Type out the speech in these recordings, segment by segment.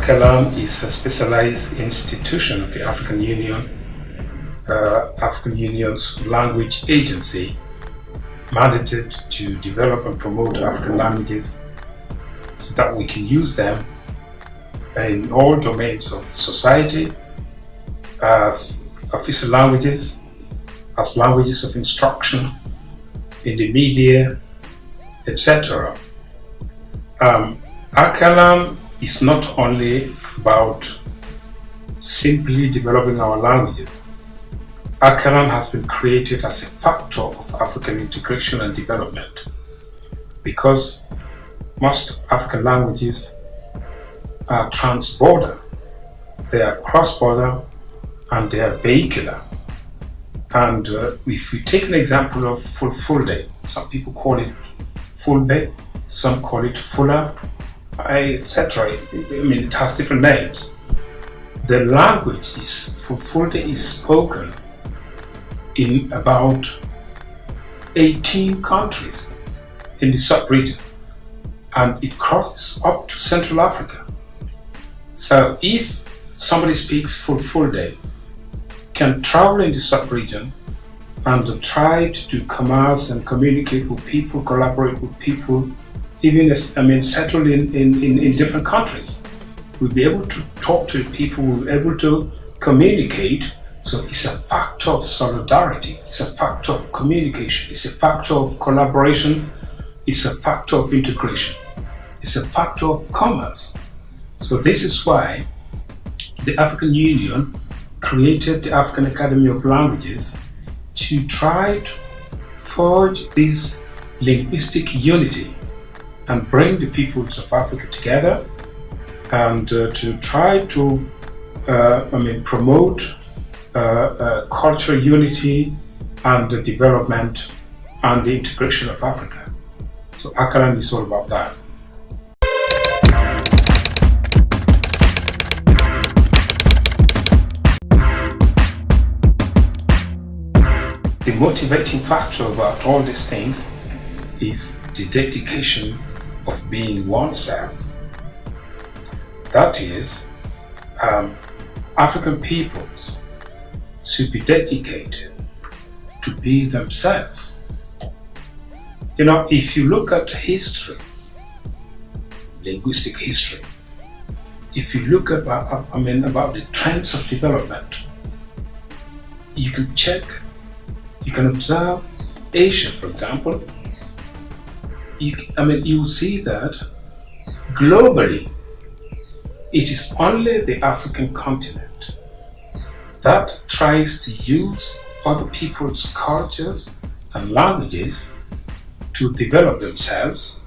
ACALAN is a specialized institution of the African Union, African Union's language agency, mandated to develop and promote African languages so that we can use them in all domains of society, as official languages, as languages of instruction, in the media, etc. ACALAN is not only about simply developing our languages. ACALAN has been created as a factor of African integration and development because most African languages are trans-border, they are cross-border, and they are vehicular. And if we take an example of Fulfulde, some people call it Fulbe, some call it Fula, etc. I mean, it has different names. The language Fulfulde is spoken in about 18 countries in the sub-region, and it crosses up to Central Africa. So if somebody speaks Fulfulde, can travel in the sub-region and try to do commerce and communicate with people, collaborate with people, even settle in different countries. We'll be able to talk to people, we'll be able to communicate. So it's a factor of solidarity, it's a factor of communication, it's a factor of collaboration, it's a factor of integration, it's a factor of commerce. So this is why the African Union created the African Academy of Languages to try to forge this linguistic unity and bring the peoples of Africa together, and to try to promote cultural unity and the development and the integration of Africa. So ACALAN is all about that. The motivating factor about all these things is the dedication of being oneself. That is, African peoples should be dedicated to be themselves. You know, if you look at history, linguistic history, if you look about the trends of development, you can check, you can observe Asia, for example. You see that globally, it is only the African continent that tries to use other people's cultures and languages to develop themselves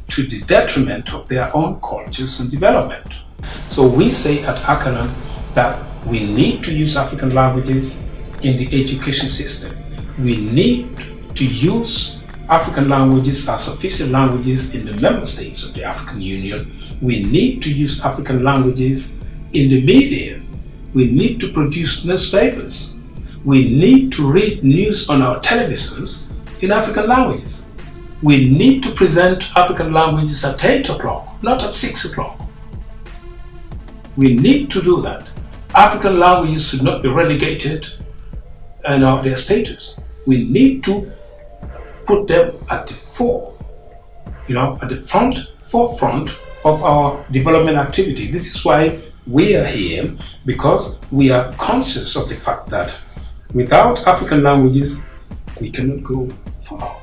to the detriment of their own cultures and development. So we say at ACALAN that we need to use African languages in the education system. We need to use African languages as official languages in the member states of the African Union. We need to use African languages in the media. We need to produce newspapers. We need to read news on our televisions in African languages. We need to present African languages at 8 o'clock, not at 6 o'clock. We need to do that. African languages should not be relegated in their status. We need to put them at the at the forefront of our development activity. This is why we are here, because we are conscious of the fact that without African languages, we cannot go far.